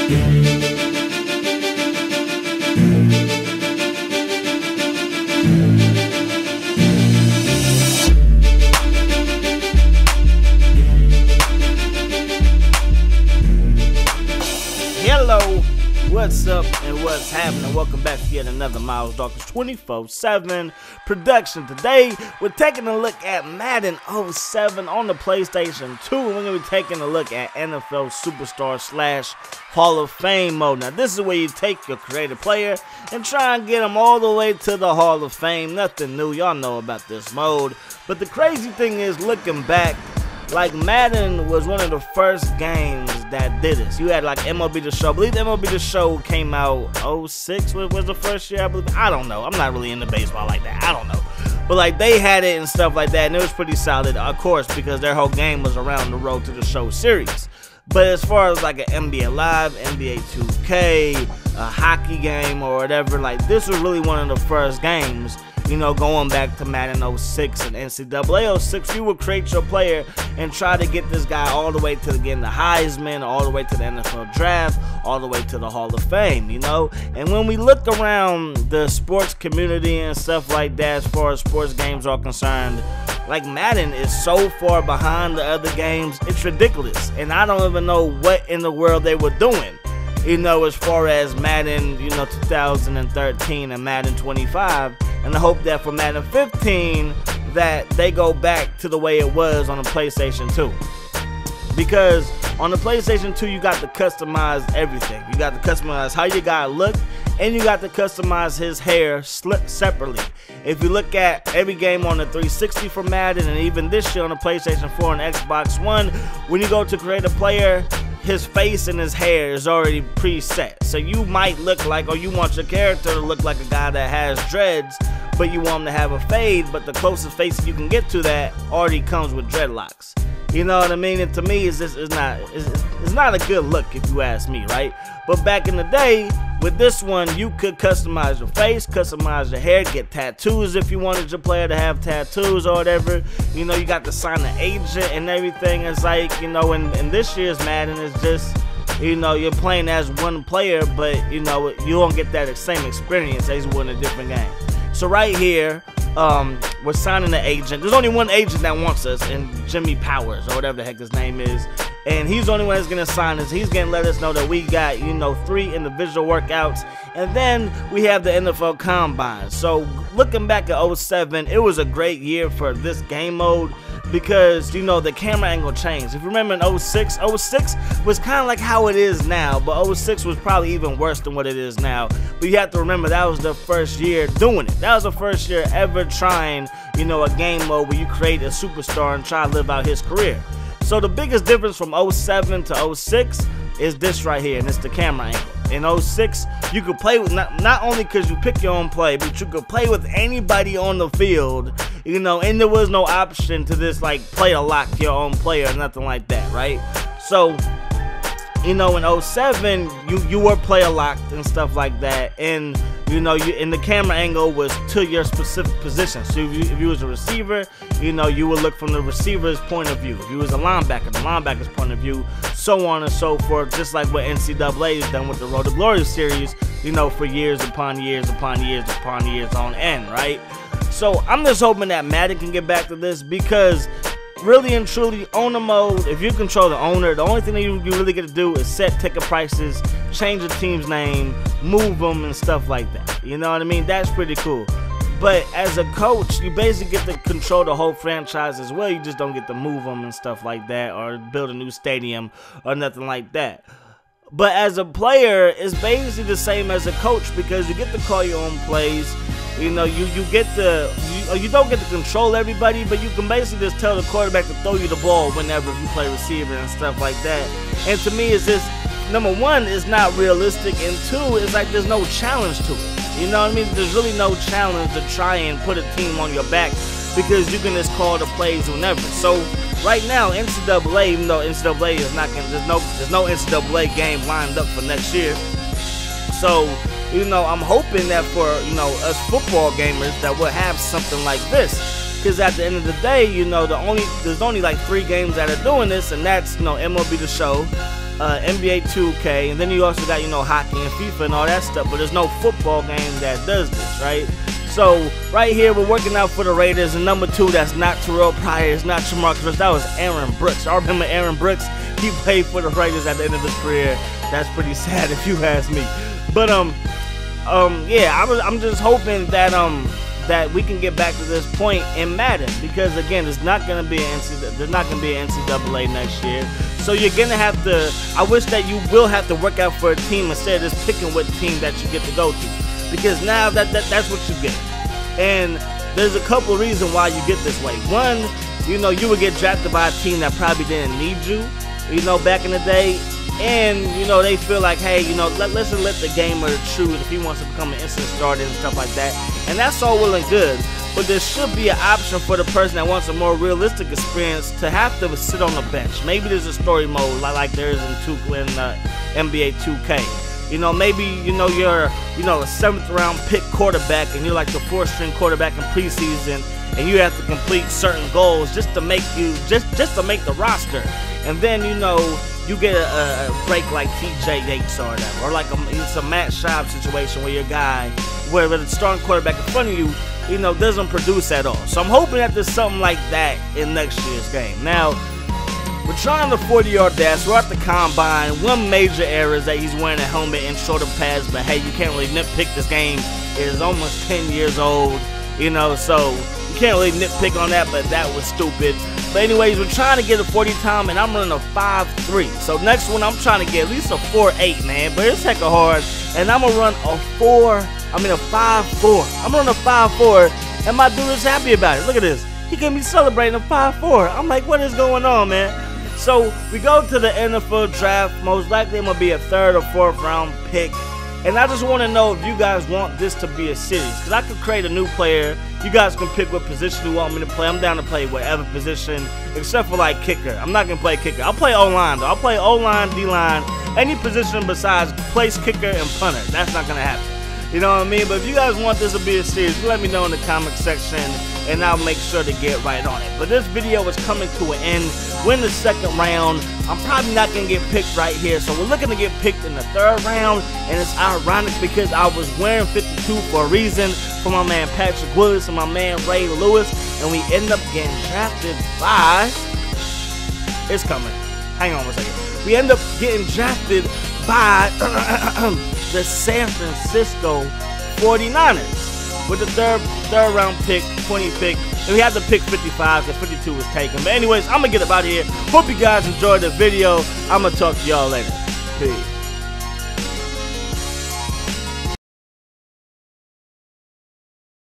Hello, what's up and what's happening? Welcome back to yet another Miles Dawkins 24/7 production. Today, we're taking a look at Madden 07 on the PlayStation 2. We're going to be taking a look at NFL Superstar / Hall of Fame mode. Now, this is where you take your creative player and try and get them all the way to the Hall of Fame. Nothing new, y'all know about this mode. But the crazy thing is, looking back, like Madden was one of the first games that did this. You had like MLB The Show. I believe MLB The Show came out 06 was the first year, I believe. I don't know. I'm not really into baseball like that. I don't know. But like they had it and stuff like that, and it was pretty solid, of course, because their whole game was around the Road to the Show series. But as far as like an NBA Live, NBA 2K, a hockey game or whatever, like this was really one of the first games, you know, going back to Madden 06 and NCAA 06, you would create your player and try to get this guy all the way to getting the Heisman, all the way to the NFL draft, all the way to the Hall of Fame, you know? And when we look around the sports community and stuff like that, as far as sports games are concerned, like Madden is so far behind the other games, it's ridiculous. And I don't even know what in the world they were doing, you know, as far as Madden, you know, 2013 and Madden 25. And I hope that for Madden 15 that they go back to the way it was on the PlayStation 2. Because on the PlayStation 2 you got to customize everything. You got to customize how your guy looked, and you got to customize his hair separately. If you look at every game on the 360 for Madden, and even this year on the PlayStation 4 and Xbox One, when you go to create a player, his face and his hair is already preset. So you might look like, or you want your character to look like a guy that has dreads, but you want him to have a fade, but the closest face you can get to that already comes with dreadlocks. You know what I mean? And to me, it's not a good look if you ask me, right? But back in the day, with this one, you could customize your face, customize your hair, get tattoos if you wanted your player to have tattoos or whatever. You know, you got to sign an agent and everything. It's like, you know, in this year's Madden, it's just, you know, you're playing as one player, but, you know, you don't get that same experience as you would in a different game. So right here, we're signing an agent. There's only one agent that wants us, and Jimmy Powers, or whatever the heck his name is. And he's the only one that's going to sign us. He's going to let us know that we got, you know, 3 individual workouts. And then we have the NFL Combine. So looking back at 07, it was a great year for this game mode because, you know, the camera angle changed. If you remember in 06 was kind of like how it is now. But 06 was probably even worse than what it is now. But you have to remember that was the first year doing it. That was the first year ever trying, you know, a game mode where you create a superstar and try to live out his career. So the biggest difference from 07 to 06 is this right here, and it's the camera angle. In 06, you could play with, not only because you pick your own play, but you could play with anybody on the field, you know, and there was no option to this, like, play to lock your own player or nothing like that, right? So, you know, in 07, you were player locked and stuff like that, and you know, and the camera angle was to your specific position. So if you was a receiver, you know, you would look from the receiver's point of view. If you was a linebacker, the linebacker's point of view, so on and so forth, just like what NCAA has done with the Road to Glory series, you know, for years upon years upon years upon years on end, right? So I'm just hoping that Madden can get back to this because really and truly, owner mode, if you control the owner, the only thing that you really get to do is set ticket prices, change the team's name, move them and stuff like that. You know what I mean? That's pretty cool. But as a coach, you basically get to control the whole franchise as well. You just don't get to move them and stuff like that or build a new stadium or nothing like that. But as a player, it's basically the same as a coach because you get to call your own plays. You know, you don't get to control everybody, but you can basically just tell the quarterback to throw you the ball whenever you play receiver and stuff like that. And to me, it's just, number one, it's not realistic, and two, it's like there's no challenge to it. You know what I mean? There's really no challenge to try and put a team on your back because you can just call the plays whenever. So right now, NCAA, even though NCAA is not gonna, there's no NCAA game lined up for next year. So, you know, I'm hoping that for, you know, us football gamers that we'll have something like this. Because at the end of the day, you know, there's only like 3 games that are doing this, and that's, you know, MLB The Show, NBA 2K, and then you also got, you know, hockey and FIFA and all that stuff, but there's no football game that does this, right? So right here we're working out for the Raiders, and number 2, that's not Terrell Pryor, it's not Jamarcus Rush, that was Aaron Brooks. I remember Aaron Brooks, he played for the Raiders at the end of his career. That's pretty sad if you ask me. But yeah, I'm just hoping that that we can get back to this point in Madden, because again, there's not gonna be an NCAA next year. So you're gonna have to. I wish that you will have to work out for a team instead of just picking what team that you get to go to, because now that's what you get. And there's a couple of reasons why you get this way. One, you know, you would get drafted by a team that probably didn't need you know, back in the day. And, you know, they feel like, hey, you know, let's let the gamer choose if he wants to become an instant starter and stuff like that. And that's all well and good. But there should be an option for the person that wants a more realistic experience to have to sit on the bench. Maybe there's a story mode like there is in NBA 2K. You know, maybe, you know, you're, you know, a 7th round pick quarterback and you're like the 4th string quarterback in preseason, and you have to complete certain goals just to make you, just to make the roster. And then, you know, you get a break like TJ Yates or whatever, or like it's a Matt Schaub situation where your guy, where the starting quarterback in front of you, you know, doesn't produce at all. So I'm hoping that there's something like that in next year's game. Now, we're trying the 40-yard dash. We're at the combine. One major error is that he's wearing a helmet and shoulder pads, but hey, you can't really nitpick. This game is almost 10 years old, you know, so you can't really nitpick on that, but that was stupid. But anyways, we're trying to get a 40 time, and I'm running a 5.3. So next one, I'm trying to get at least a 4.8, man. But it's hecka hard, and I'm gonna run a 5.4. I'm running a 5.4, and my dude is happy about it. Look at this. He can be celebrating a 5.4. I'm like, what is going on, man? So we go to the NFL draft. Most likely, I'm gonna be a 3rd or 4th round pick. And I just want to know if you guys want this to be a series, because I could create a new player. You guys can pick what position you want me to play. I'm down to play whatever position, except for like kicker. I'm not going to play kicker. I'll play O-line, though. I'll play O-line, D-line, any position besides place kicker and punter. That's not going to happen. You know what I mean? But if you guys want this to be a series, let me know in the comment section, and I'll make sure to get right on it. But this video is coming to an end. We're in the 2nd round. I'm probably not going to get picked right here, so we're looking to get picked in the 3rd round, and it's ironic because I was wearing 52 for a reason for my man Patrick Willis and my man Ray Lewis, and we end up getting drafted by... It's coming. Hang on a second. We end up getting drafted by the San Francisco 49ers with the third round pick, 20 pick, and we had to pick 55 because 52 was taken. But anyways, I'm gonna get up out of here. Hope you guys enjoyed the video. I'm gonna talk to y'all later. Peace.